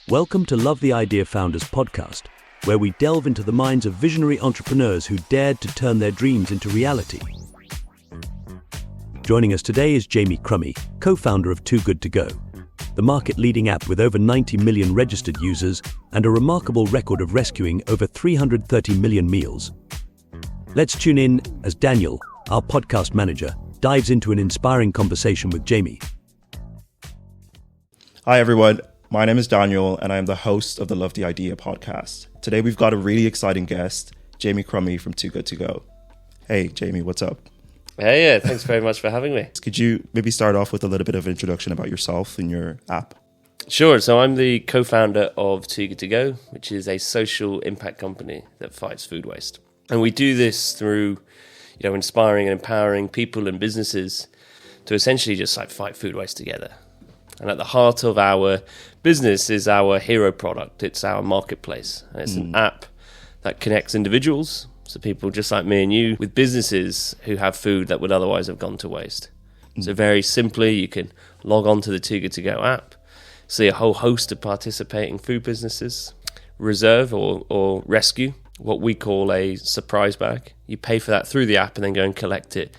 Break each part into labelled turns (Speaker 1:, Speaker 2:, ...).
Speaker 1: Welcome to Love the Idea Founders podcast, where we delve into the minds of visionary entrepreneurs who dared to turn their dreams into reality. Joining us today is Jamie Crummie, co-founder of Too Good To Go, the market-leading app with over 90 million registered users and a remarkable record of rescuing over 330 million meals. Let's tune in as Daniel, our podcast manager, dives into an inspiring conversation with Jamie.
Speaker 2: Hi everyone, my name is Daniel and I am the host of the Love the Idea podcast. Today we've got a really exciting guest, Jamie Crummie from Too Good To Go. Hey Jamie, what's up?
Speaker 3: Hey, thanks very much for having me.
Speaker 2: Could you maybe start off with a little bit of introduction about yourself and your app?
Speaker 3: Sure. So I'm the co-founder of Too Good To Go, which is a social impact company that fights food waste. And we do this through, inspiring and empowering people and businesses to essentially just fight food waste together. And at the heart of our business is our hero product. It's our marketplace. And it's an app that connects individuals, so people just like me and you, with businesses who have food that would otherwise have gone to waste. So very simply, you can log on to the Too Good To Go app, see a whole host of participating food businesses, reserve or rescue what we call a surprise bag. You pay for that through the app and then go and collect it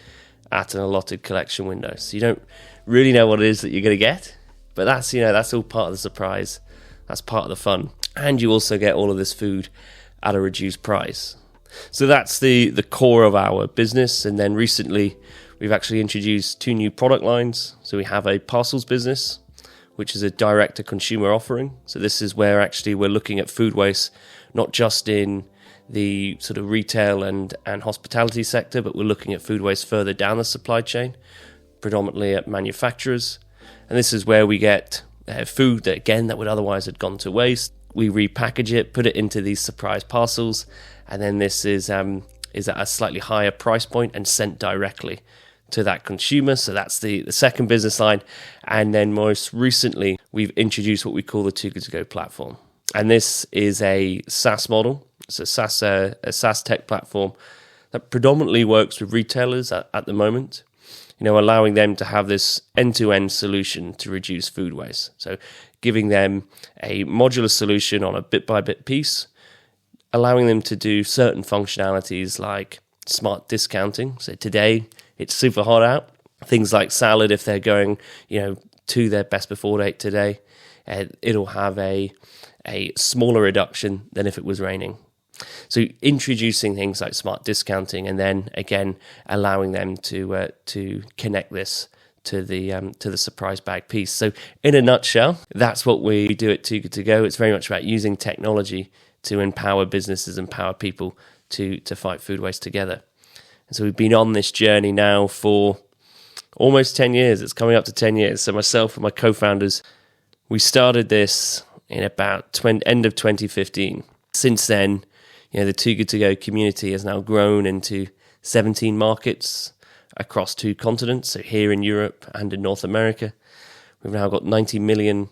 Speaker 3: at an allotted collection window. So you don't really know what it is that you're going to get, but that's all part of the surprise. That's part of the fun. And you also get all of this food at a reduced price. So that's the core of our business. And then recently, we've actually introduced two new product lines. So we have a parcels business, which is a direct-to-consumer offering. So this is where actually we're looking at food waste, not just in the sort of retail and hospitality sector, but we're looking at food waste further down the supply chain, predominantly at manufacturers. And this is where we get food that would otherwise have gone to waste. We repackage it, put it into these surprise parcels, and then this is at a slightly higher price point and sent directly to that consumer. So that's the second business line. And then most recently, we've introduced what we call the Too Good To Go platform. And this is a SaaS model. It's a SaaS tech platform that predominantly works with retailers at the moment, allowing them to have this end-to-end solution to reduce food waste. So giving them a modular solution on a bit-by-bit piece, allowing them to do certain functionalities like smart discounting. So today, it's super hot out. Things like salad, if they're going, to their best before date today, it'll have a smaller reduction than if it was raining. So introducing things like smart discounting, and then again allowing them to connect this to the surprise bag piece. So in a nutshell, that's what we do at Too Good To Go. It's very much about using technology to empower businesses, empower people to fight food waste together. And so we've been on this journey now for almost 10 years. It's coming up to 10 years. So myself and my co-founders, we started this in about end of 2015. Since then, the Too Good To Go community has now grown into 17 markets across 2 continents, so here in Europe and in North America. We've now got 90 million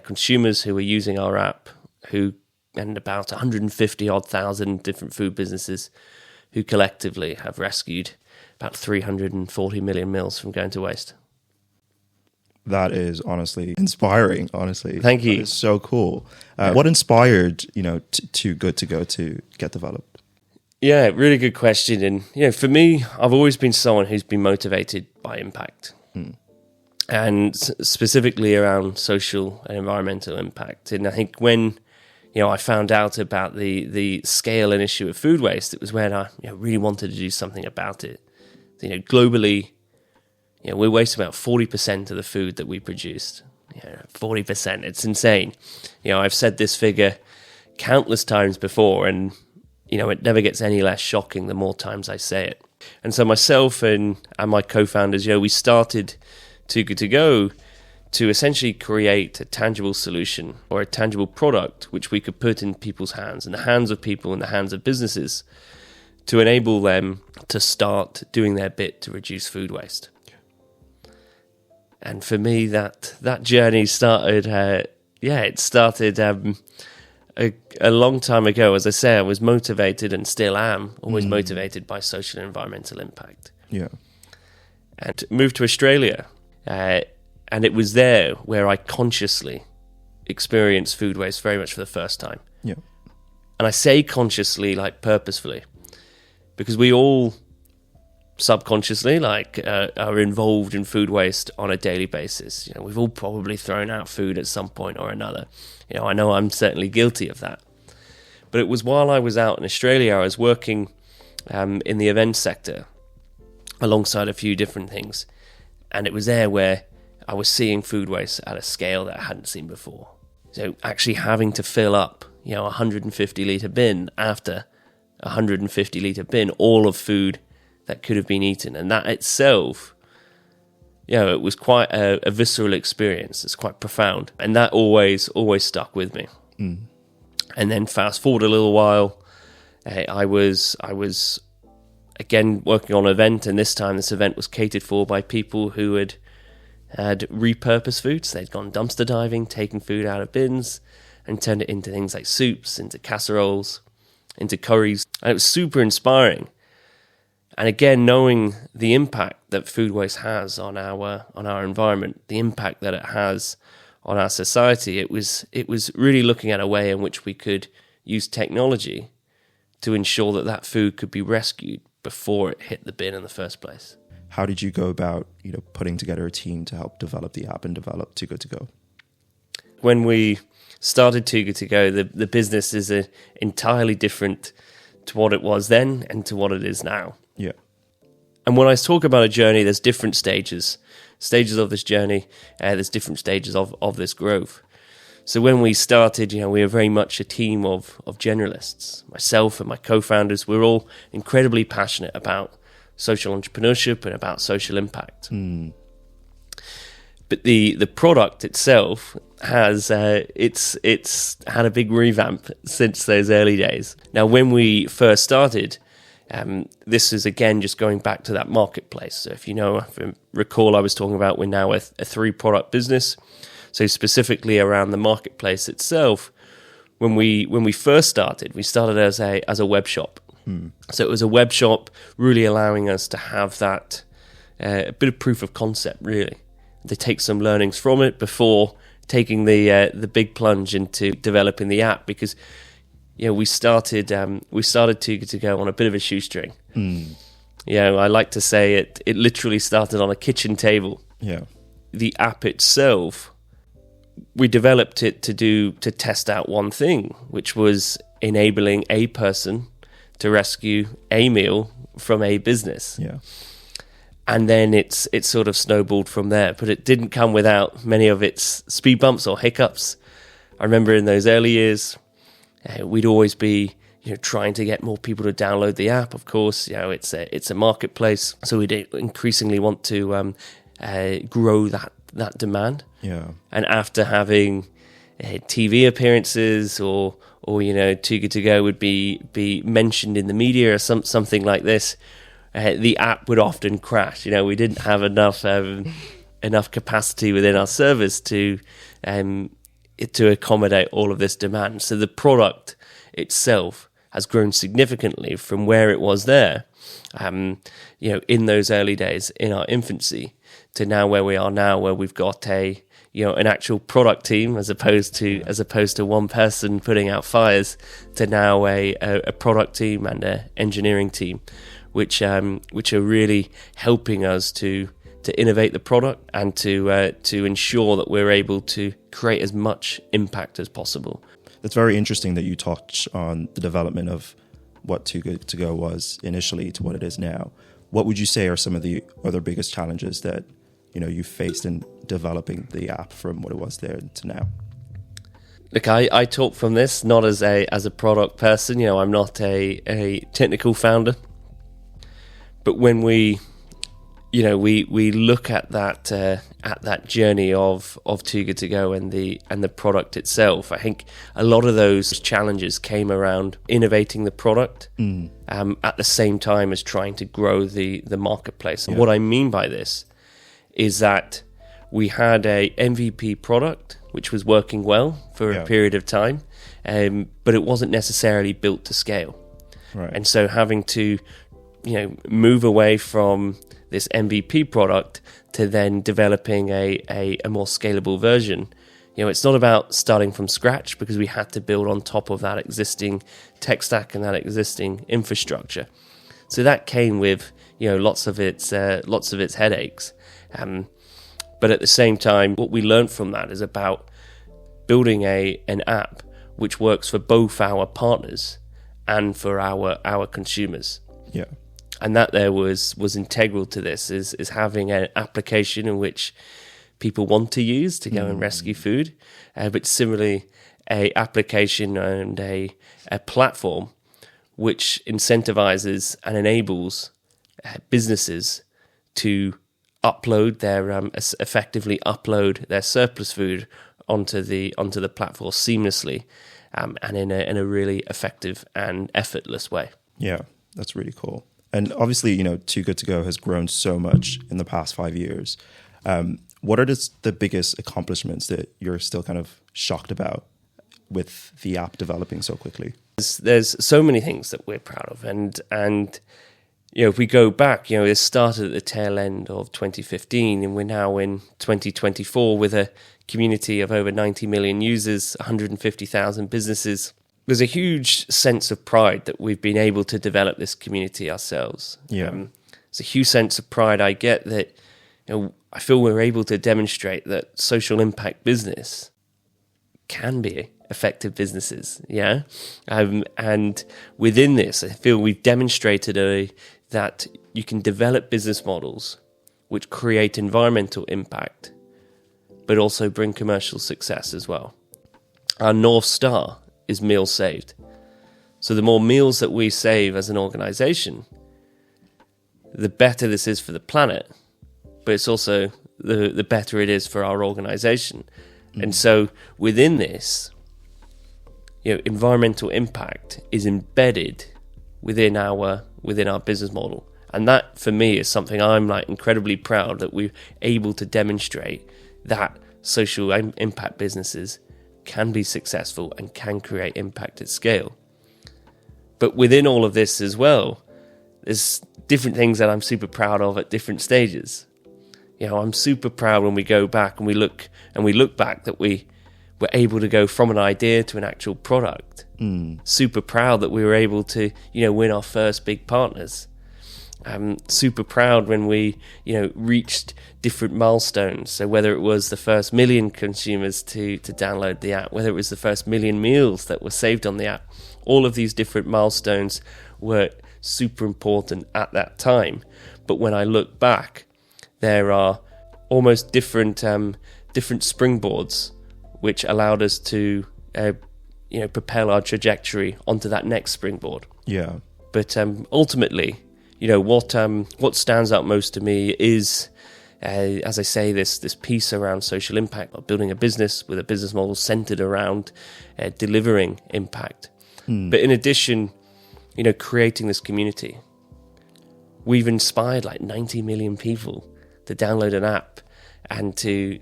Speaker 3: consumers who are using our app, and about 150,000 different food businesses who collectively have rescued about 340 million meals from going to waste.
Speaker 2: That is honestly inspiring, honestly.
Speaker 3: Thank you.
Speaker 2: That is so cool. What inspired, Too Good To Go to get developed?
Speaker 3: Yeah, really good question. And, for me, I've always been someone who's been motivated by impact. And specifically around social and environmental impact. And I think when, I found out about the scale and issue of food waste, it was when I really wanted to do something about it. Globally, we waste about 40% of the food that we produced. 40%, it's insane. I've said this figure countless times before, and, it never gets any less shocking the more times I say it. And so myself and my co-founders, we started Too Good To Go to essentially create a tangible solution or a tangible product which we could put in people's hands, in the hands of people, in the hands of businesses, to enable them to start doing their bit to reduce food waste. And for me, that journey started, it started a long time ago. As I say, I was motivated and still am always motivated by social and environmental impact.
Speaker 2: Yeah.
Speaker 3: And moved to Australia. And it was there where I consciously experience food waste very much for the first time.
Speaker 2: Yeah.
Speaker 3: And I say consciously, like purposefully, because we all subconsciously are involved in food waste on a daily basis. You know, we've all probably thrown out food at some point or another. You know, I know I'm certainly guilty of that. But it was while I was out in Australia, I was working in the event sector alongside a few different things. And it was there where I was seeing food waste at a scale that I hadn't seen before. So actually having to fill up, you know, a 150 litre bin after a 150 litre bin, all of food that could have been eaten. And that itself, you know, it was quite a visceral experience. It's quite profound. And that always stuck with me. Mm. And then fast forward a little while, I was again working on an event, and this time this event was catered for by people who had repurposed foods. They'd gone dumpster diving, taken food out of bins and turned it into things like soups, into casseroles, into curries. And it was super inspiring. And again, knowing the impact that food waste has on our environment, the impact that it has on our society, it was really looking at a way in which we could use technology to ensure that food could be rescued before it hit the bin in the first place.
Speaker 2: How did you go about, you know, putting together a team to help develop the app and develop Too Good To Go?
Speaker 3: When we started Too Good To Go, the business is entirely different to what it was then and to what it is now.
Speaker 2: Yeah.
Speaker 3: And when I talk about a journey, there's different stages of this journey. There's different stages of this growth. So when we started, you know, we were very much a team of generalists. Myself and my co-founders, we're all incredibly passionate about social entrepreneurship and about social impact. Mm. But the product itself has it's had a big revamp since those early days. Now, when we first started, this is again just going back to that marketplace. So if you recall, I was talking about we're now a 3-product business. So specifically around the marketplace itself, when we first started, we started as a web shop. So it was a web shop, really allowing us to have that a bit of proof of concept, really, to take some learnings from it before taking the big plunge into developing the app. Because you know we started Too Good To Go on a bit of a shoestring. You know, I like to say it literally started on a kitchen table.
Speaker 2: Yeah. The
Speaker 3: app itself, we developed it to test out one thing, which was enabling a person to rescue a meal from a business.
Speaker 2: Yeah.
Speaker 3: And then it's sort of snowballed from there. But it didn't come without many of its speed bumps or hiccups. I remember in those early years, we'd always be, you know, trying to get more people to download the app. Of course, you know, it's a marketplace, so we'd increasingly want to grow that demand.
Speaker 2: Yeah.
Speaker 3: And after having TV appearances or you know, Too Good To Go would be mentioned in the media or something like this, the app would often crash. You know, we didn't have enough capacity within our servers to accommodate all of this demand. So the product itself has grown significantly from where it was there, you know, in those early days, in our infancy, to now where we are now, where we've got an actual product team as opposed to one person putting out fires, to now a product team and an engineering team, which are really helping us to innovate the product and to ensure that we're able to create as much impact as possible.
Speaker 2: It's very interesting that you touched on the development of what Too Good To Go was initially to what it is now. What would you say are some of the other biggest challenges that, you know, you faced in developing the app from what it was there to now?
Speaker 3: Look, I talk from this not as a product person. You know, I'm not a technical founder. But when we look at that journey of Too Good To Go and the product itself, I think a lot of those challenges came around innovating the product at the same time as trying to grow the marketplace. And what I mean by this is that we had a MVP product which was working well for a period of time, but it wasn't necessarily built to scale.
Speaker 2: Right.
Speaker 3: And so having to, you know, move away from this MVP product to then developing a more scalable version, It's not about starting from scratch, because we had to build on top of that existing tech stack and that existing infrastructure. So that came with lots of its headaches. But at the same time, what we learned from that is about building an app which works for both our partners and for our consumers.
Speaker 2: Yeah.
Speaker 3: And that there was integral to this, is having an application in which people want to use to go and rescue food, but similarly a application and a platform which incentivizes and enables businesses to upload effectively upload their surplus food onto the platform seamlessly, and in a really effective and effortless way.
Speaker 2: Yeah, that's really cool. And obviously, Too Good To Go has grown so much in the past 5 years. What are the biggest accomplishments that you're still kind of shocked about with the app developing so quickly?
Speaker 3: There's so many things that we're proud of, and if we go back, it started at the tail end of 2015, and we're now in 2024 with a community of over 90 million users, 150,000 businesses. There's a huge sense of pride that we've been able to develop this community ourselves.
Speaker 2: Yeah.
Speaker 3: It's a huge sense of pride I get that I feel we're able to demonstrate that social impact business can be effective businesses, yeah? And within this, I feel we've demonstrated that you can develop business models which create environmental impact, but also bring commercial success as well. Our North Star is meals saved. So the more meals that we save as an organization, the better this is for the planet, but it's also the better it is for our organization. And so within this, environmental impact is embedded within our business model. And that, for me, is something I'm incredibly proud that we're able to demonstrate that social impact businesses can be successful and can create impact at scale. But within all of this as well, there's different things that I'm super proud of at different stages. I'm super proud when we go back and we look back that we were able to go from an idea to an actual product. Super proud that we were able to, win our first big partners. Super proud when we, reached different milestones. So whether it was the first 1 million consumers to download the app, whether it was the first 1 million meals that were saved on the app, all of these different milestones were super important at that time. But when I look back, there are almost different springboards which allowed us to propel our trajectory onto that next springboard.
Speaker 2: Yeah.
Speaker 3: But ultimately, what stands out most to me is, as I say, this piece around social impact, or building a business with a business model centered around delivering impact. But in addition, creating this community. We've inspired 90 million people to download an app and to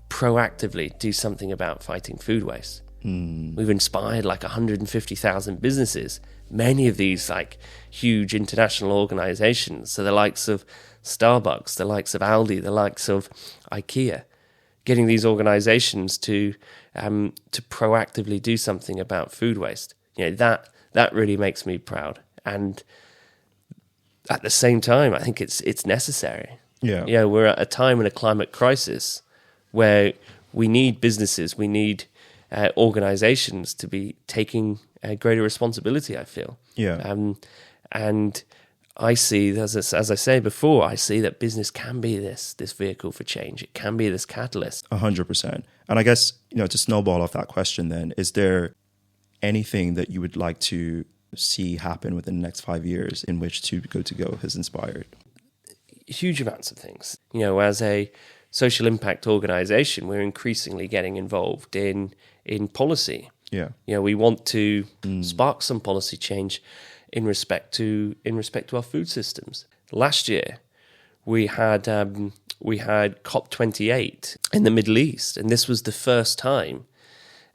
Speaker 3: proactively do something about fighting food waste. We've inspired 150,000 businesses, many of these huge international organizations, so the likes of Starbucks, the likes of Aldi, the likes of IKEA, getting these organizations to proactively do something about food waste. That really makes me proud, and at the same time, I think it's necessary.
Speaker 2: Yeah.
Speaker 3: We're at a time in a climate crisis where we need businesses, we need organizations to be taking greater responsibility, I feel.
Speaker 2: Yeah.
Speaker 3: And I see, as I say before, I see that business can be this vehicle for change. It can be this catalyst.
Speaker 2: 100%. And I guess, to snowball off that question then, is there anything that you would like to see happen within the next 5 years in which Too Good To Go has inspired?
Speaker 3: Huge amounts of things. As a social impact organization, we're increasingly getting involved in policy.
Speaker 2: Yeah.
Speaker 3: We want to spark some policy change in respect to our food systems. Last year, we had COP28 in the Middle East, and this was the first time.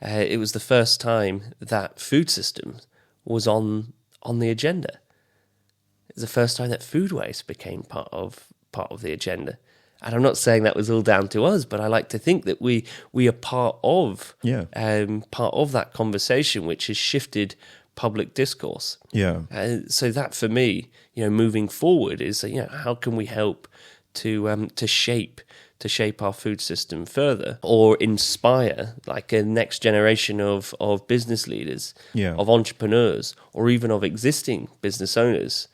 Speaker 3: It was the first time that food systems was on the agenda. It's the first time that food waste became part of the agenda, And I'm not saying that was all down to us, but I like to think that we are part of that conversation, which has shifted public discourse.
Speaker 2: Yeah.
Speaker 3: So that for me, moving forward is, how can we help to shape our food system further, or inspire like a next generation of business leaders, of entrepreneurs, or even of existing business owners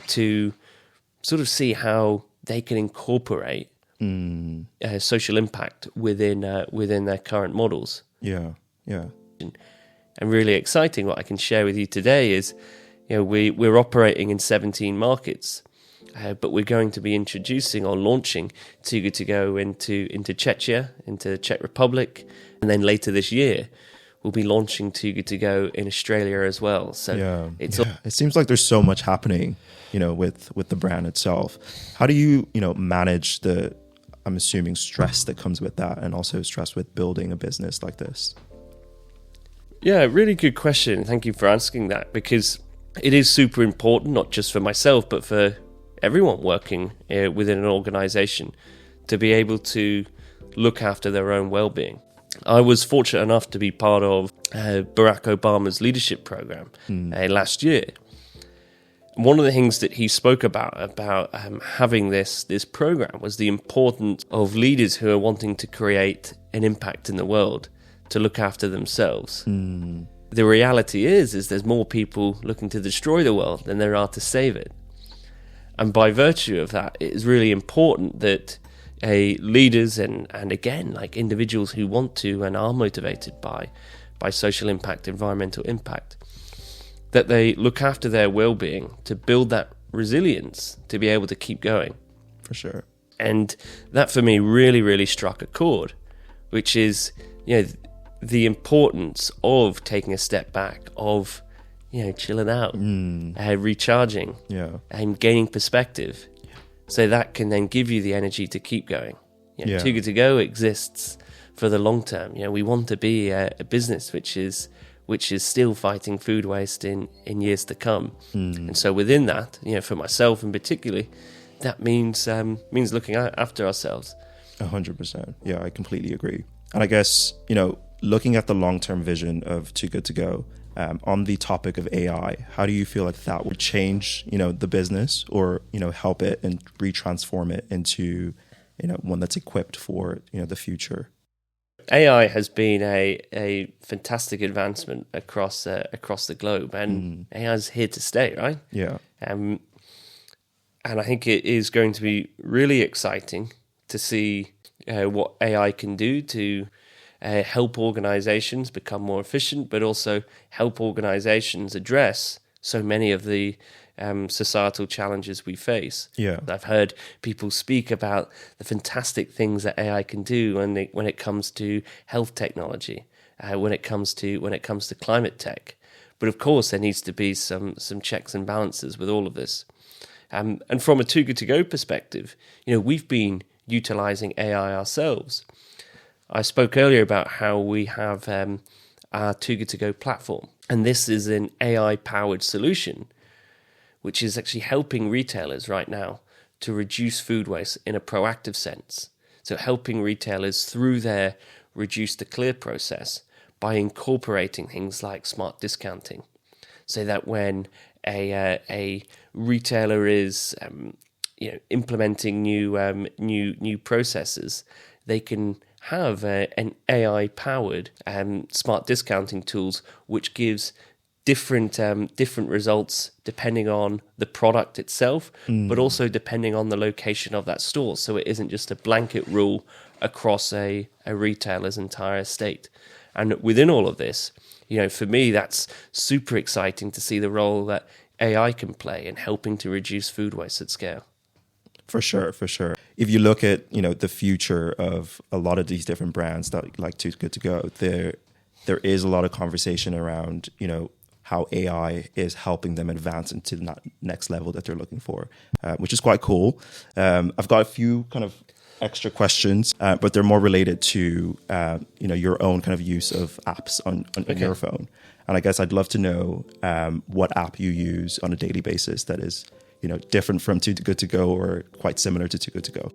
Speaker 3: to sort of see how they can incorporate social impact within their current models.
Speaker 2: Yeah.
Speaker 3: And really exciting, what I can share with you today is, we're operating in 17 markets, but we're going to be introducing or launching Too Good To Go into Czechia, into the Czech Republic, and then later this year we'll be launching Too Good To Go in Australia as well. So
Speaker 2: it seems like there's so much happening, with the brand itself. How do you, manage the, I'm assuming, stress that comes with that, and also stress with building a business like this?
Speaker 3: Yeah, really good question. Thank you for asking that, because it is super important, not just for myself, but for everyone working within an organization, to be able to look after their own well-being. I was fortunate enough to be part of Barack Obama's leadership program last year. One of the things that he spoke about having this program was the importance of leaders who are wanting to create an impact in the world to look after themselves. The reality is there's more people looking to destroy the world than there are to save it. And by virtue of that, it is really important that leaders and again, like individuals who want to and are motivated by social impact, environmental impact, that they look after their well-being to build that resilience to be able to keep going.
Speaker 2: For sure.
Speaker 3: And that for me really, really struck a chord, which is, the importance of taking a step back, of, chilling out, recharging, and gaining perspective. So that can then give you the energy to keep going. Too Good To Go exists for the long term. We want to be a business which is still fighting food waste in years to come. And so within that, for myself in particular, that means looking after ourselves.
Speaker 2: 100%. Yeah, I completely agree. And I guess, looking at the long-term vision of Too Good To Go, on the topic of AI, how do you feel like that would change, the business, or, help it and retransform it into, one that's equipped for, the future?
Speaker 3: AI has been a fantastic advancement across the globe, and AI is here to stay, right?
Speaker 2: Yeah.
Speaker 3: And I think it is going to be really exciting to see what AI can do to help organizations become more efficient, but also help organizations address so many of the societal challenges we face.
Speaker 2: Yeah.
Speaker 3: I've heard people speak about the fantastic things that AI can do when it comes to health technology, when it comes to climate tech. But of course, there needs to be some checks and balances with all of this. And from a Too Good To Go perspective, we've been utilizing AI ourselves. I spoke earlier about how we have our Too Good To Go platform, and this is an AI-powered solution, which is actually helping retailers right now to reduce food waste in a proactive sense. So helping retailers through their reduce to clear process by incorporating things like smart discounting, so that when a retailer is implementing new processes, they can have an AI-powered smart discounting tools, which gives different results depending on the product itself, but also depending on the location of that store. So it isn't just a blanket rule across a retailer's entire estate. And within all of this, for me, that's super exciting to see the role that AI can play in helping to reduce food waste at scale.
Speaker 2: For sure. If you look at, the future of a lot of these different brands that like Too Good To Go, there is a lot of conversation around, how AI is helping them advance into the next level that they're looking for, which is quite cool. I've got a few kind of extra questions, but they're more related to, your own kind of use of apps on your phone. And I guess I'd love to know what app you use on a daily basis that is, different from Too Good To Go or quite similar to Too Good To Go.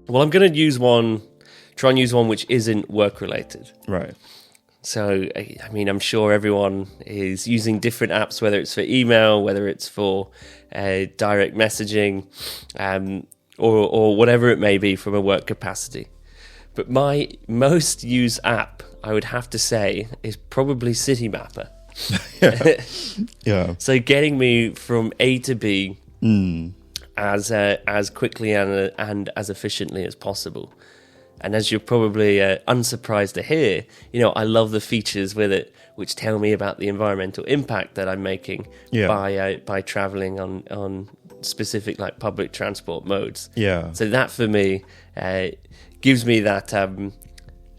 Speaker 3: Well, I'm going to try and use one which isn't work related.
Speaker 2: Right.
Speaker 3: So, I mean, I'm sure everyone is using different apps, whether it's for email, whether it's for direct messaging, or whatever it may be from a work capacity. But my most used app, I would have to say, is probably Citymapper.
Speaker 2: Yeah.
Speaker 3: So getting me from A to B as quickly and as efficiently as possible. And as you're probably unsurprised to hear, I love the features with it which tell me about the environmental impact that I'm making by traveling on specific like public transport modes.
Speaker 2: Yeah.
Speaker 3: So that for me gives me that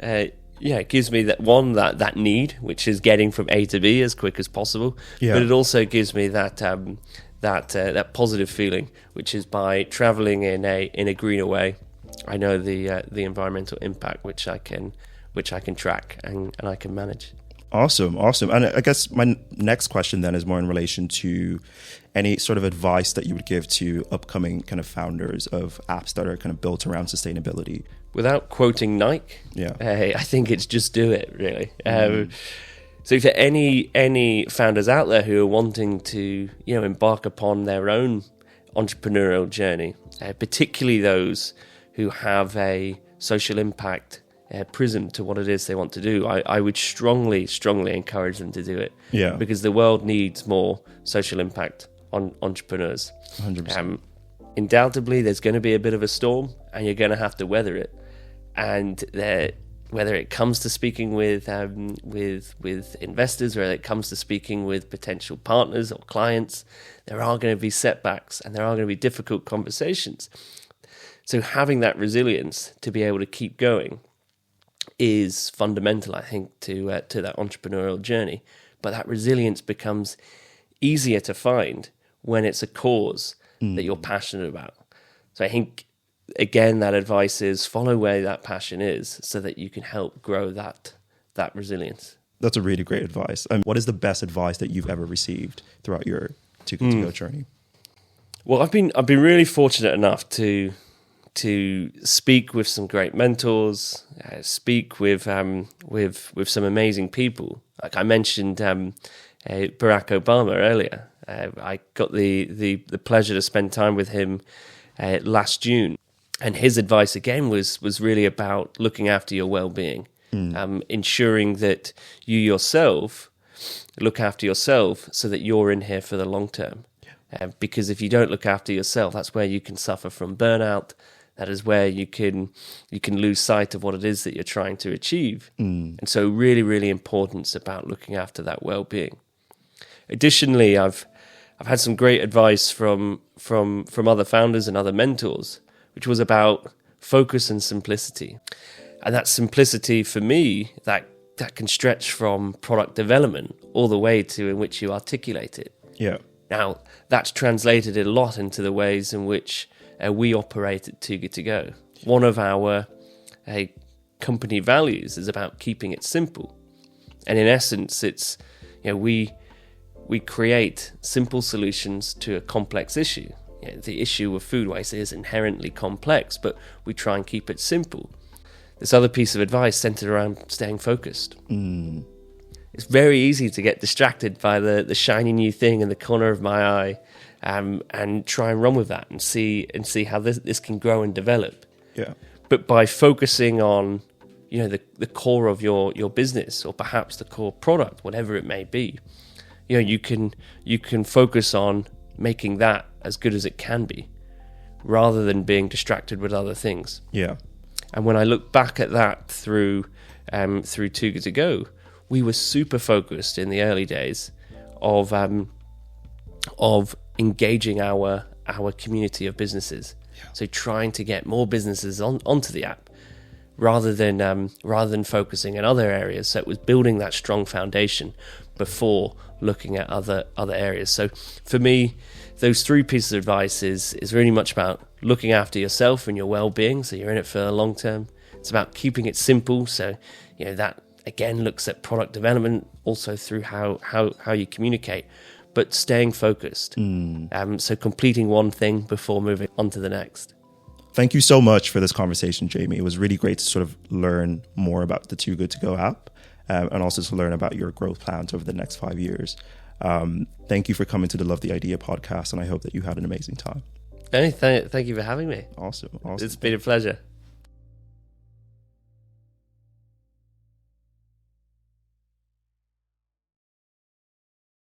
Speaker 3: it gives me that need, which is getting from A to B as quick as possible.
Speaker 2: Yeah.
Speaker 3: But it also gives me that positive feeling, which is by traveling in a greener way. I know the environmental impact which I can track and I can manage.
Speaker 2: Awesome. And I guess my next question then is more in relation to any sort of advice that you would give to upcoming kind of founders of apps that are kind of built around sustainability.
Speaker 3: Without quoting Nike, I think it's just do it, really. So for any founders out there who are wanting to embark upon their own entrepreneurial journey, particularly those who have a social impact prism to what it is they want to do, I would strongly encourage them to do it.
Speaker 2: Yeah.
Speaker 3: Because the world needs more social impact on entrepreneurs.
Speaker 2: 100%.
Speaker 3: Undoubtedly, there's going to be a bit of a storm, and you're going to have to weather it. And whether it comes to speaking with investors, or it comes to speaking with potential partners or clients, there are going to be setbacks, and there are going to be difficult conversations. So having that resilience to be able to keep going is fundamental, I think, to that entrepreneurial journey. But that resilience becomes easier to find when it's a cause that you're passionate about. So I think, again, that advice is follow where that passion is so that you can help grow that resilience.
Speaker 2: That's a really great advice. And what is the best advice that you've ever received throughout your Too Good To Go journey? Well,
Speaker 3: I've been really fortunate enough to speak with some great mentors, speak with some amazing people. Like I mentioned Barack Obama earlier. I got the pleasure to spend time with him last June, and his advice again was really about looking after your well-being, ensuring that you yourself look after yourself so that you're in here for the long term. Because if you don't look after yourself, that's where you can suffer from burnout. That is where you can lose sight of what it is that you're trying to achieve. And so really, really important it's about looking after that well-being. Additionally, I've had some great advice from other founders and other mentors, which was about focus and simplicity. And that simplicity for me, that can stretch from product development all the way to in which you articulate it.
Speaker 2: Yeah.
Speaker 3: Now, that's translated a lot into the ways in which we operate at Too Good To Go. One of our company values is about keeping it simple. And in essence, it's, we create simple solutions to a complex issue. The issue of food waste is inherently complex, but we try and keep it simple. This other piece of advice centered around staying focused. It's very easy to get distracted by the shiny new thing in the corner of my eye, and try and run with that and see how this can grow and develop.
Speaker 2: Yeah.
Speaker 3: But by focusing on the core of your business, or perhaps the core product, whatever it may be, you can focus on making that as good as it can be, rather than being distracted with other things.
Speaker 2: Yeah.
Speaker 3: And when I look back at that through Too Good To Go, we were super focused in the early days of engaging our community of businesses. Yeah. So trying to get more businesses onto the app, rather than focusing in other areas. So it was building that strong foundation before looking at other areas. So for me, those three pieces of advice is really much about looking after yourself and your well-being, so you're in it for the long term. It's about keeping it simple, so that again looks at product development, also through how you communicate, but staying focused. So completing one thing before moving on to the next.
Speaker 2: thank you so much for this conversation, Jamie. It was really great to sort of learn more about the Too Good To Go app, and also to learn about your growth plans over the next 5 years. Thank you for coming to the Love the Idea podcast, and I hope that you had an amazing time.
Speaker 3: Thank you for having me.
Speaker 2: Awesome.
Speaker 3: It's been a pleasure.